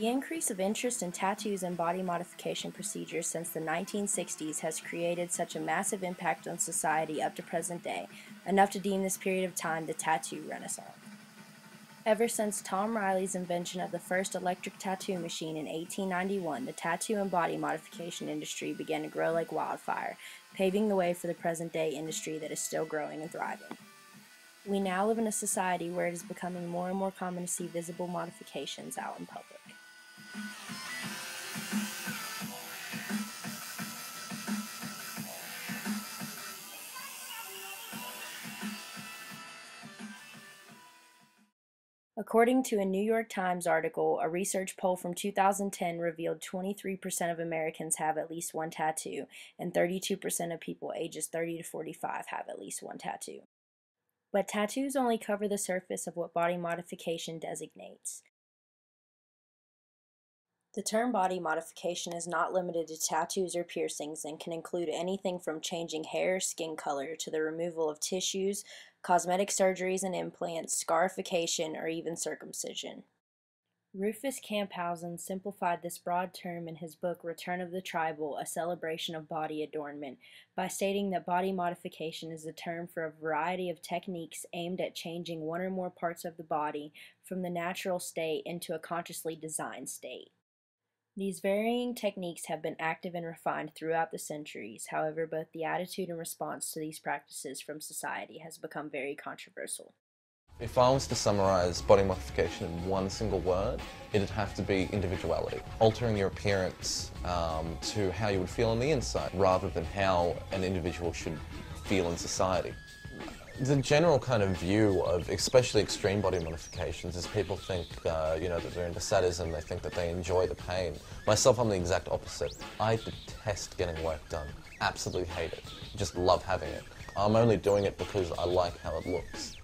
The increase of interest in tattoos and body modification procedures since the 1960s has created such a massive impact on society up to present day, enough to deem this period of time the tattoo renaissance. Ever since Tom Riley's invention of the first electric tattoo machine in 1891, the tattoo and body modification industry began to grow like wildfire, paving the way for the present-day industry that is still growing and thriving. We now live in a society where it is becoming more and more common to see visible modifications out in public. According to a New York Times article, a research poll from 2010 revealed 23% of Americans have at least one tattoo, and 32% of people ages 30 to 45 have at least one tattoo. But tattoos only cover the surface of what body modification designates. The term body modification is not limited to tattoos or piercings and can include anything from changing hair or skin color to the removal of tissues, cosmetic surgeries and implants, scarification, or even circumcision. Rufus Camphausen simplified this broad term in his book Return of the Tribal, A Celebration of Body Adornment, by stating that body modification is a term for a variety of techniques aimed at changing one or more parts of the body from the natural state into a consciously designed state. These varying techniques have been active and refined throughout the centuries. However, both the attitude and response to these practices from society has become very controversial. If I was to summarize body modification in one single word, it'd have to be individuality. Altering your appearance to how you would feel on the inside, rather than how an individual should feel in society. The general kind of view of especially extreme body modifications is people think, that they're into sadism, they think that they enjoy the pain. Myself, I'm the exact opposite. I detest getting work done. Absolutely hate it. Just love having it. I'm only doing it because I like how it looks.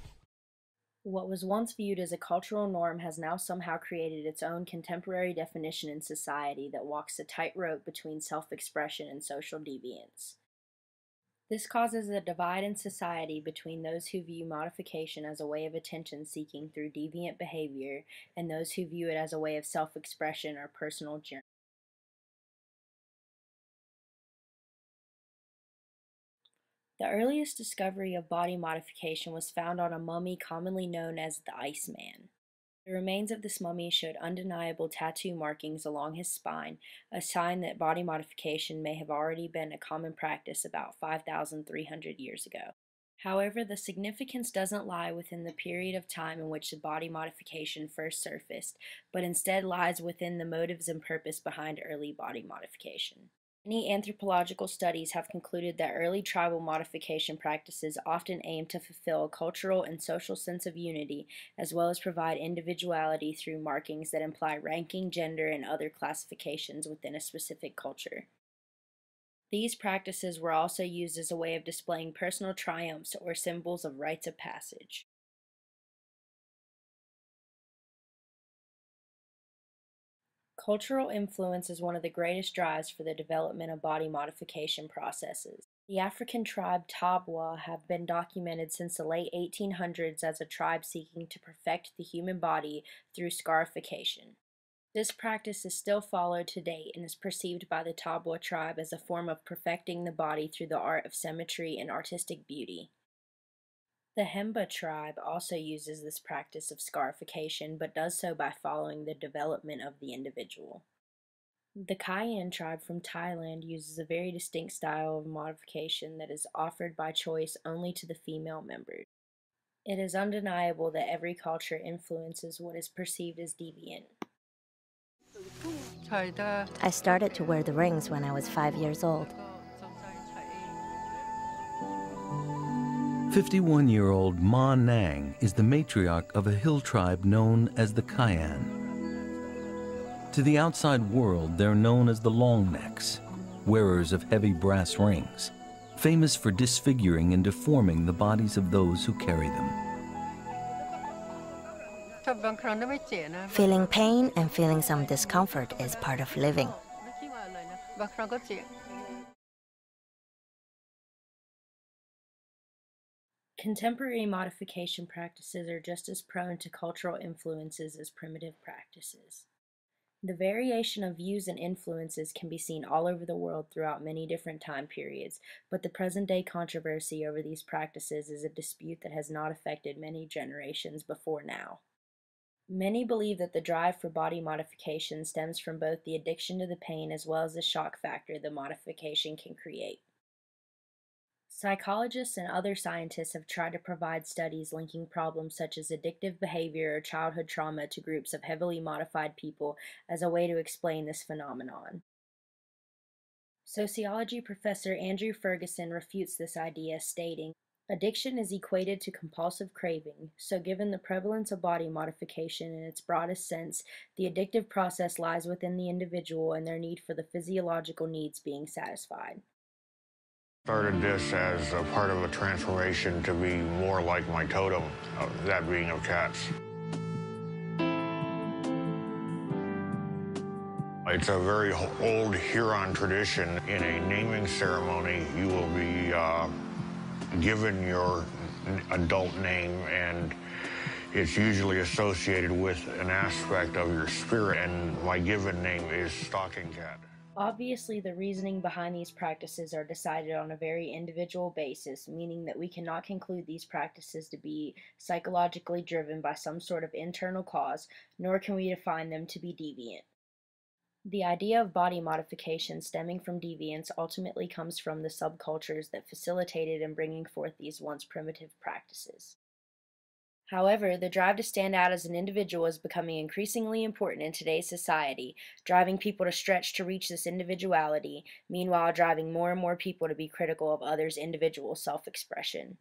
What was once viewed as a cultural norm has now somehow created its own contemporary definition in society that walks a tightrope between self-expression and social deviance. This causes a divide in society between those who view modification as a way of attention-seeking through deviant behavior and those who view it as a way of self-expression or personal journey. The earliest discovery of body modification was found on a mummy commonly known as the Iceman. The remains of this mummy showed undeniable tattoo markings along his spine, a sign that body modification may have already been a common practice about 5,300 years ago. However, the significance doesn't lie within the period of time in which the body modification first surfaced, but instead lies within the motives and purpose behind early body modification. Many anthropological studies have concluded that early tribal modification practices often aim to fulfill a cultural and social sense of unity, as well as provide individuality through markings that imply ranking, gender, and other classifications within a specific culture. These practices were also used as a way of displaying personal triumphs or symbols of rites of passage. Cultural influence is one of the greatest drives for the development of body modification processes. The African tribe Tabwa have been documented since the late 1800s as a tribe seeking to perfect the human body through scarification. This practice is still followed to date and is perceived by the Tabwa tribe as a form of perfecting the body through the art of symmetry and artistic beauty. The Hemba tribe also uses this practice of scarification, but does so by following the development of the individual. The Kayan tribe from Thailand uses a very distinct style of modification that is offered by choice only to the female members. It is undeniable that every culture influences what is perceived as deviant. I started to wear the rings when I was 5 years old. 51-year-old Ma Nang is the matriarch of a hill tribe known as the Kayan. To the outside world, they're known as the Longnecks, wearers of heavy brass rings, famous for disfiguring and deforming the bodies of those who carry them. Feeling pain and feeling some discomfort is part of living. Contemporary modification practices are just as prone to cultural influences as primitive practices. The variation of views and influences can be seen all over the world throughout many different time periods, but the present-day controversy over these practices is a dispute that has not affected many generations before now. Many believe that the drive for body modification stems from both the addiction to the pain as well as the shock factor the modification can create. Psychologists and other scientists have tried to provide studies linking problems such as addictive behavior or childhood trauma to groups of heavily modified people as a way to explain this phenomenon. Sociology professor Andrew Ferguson refutes this idea, stating, "Addiction is equated to compulsive craving, so given the prevalence of body modification in its broadest sense, the addictive process lies within the individual and their need for the physiological needs being satisfied." Started this as a part of a transformation to be more like my totem, that being of cats. It's a very old Huron tradition. In a naming ceremony, you will be given your adult name, and it's usually associated with an aspect of your spirit, and my given name is Stalking Cat. Obviously, the reasoning behind these practices are decided on a very individual basis, meaning that we cannot conclude these practices to be psychologically driven by some sort of internal cause, nor can we define them to be deviant. The idea of body modification stemming from deviance ultimately comes from the subcultures that facilitated in bringing forth these once primitive practices. However, the drive to stand out as an individual is becoming increasingly important in today's society, driving people to stretch to reach this individuality, meanwhile driving more and more people to be critical of others' individual self-expression.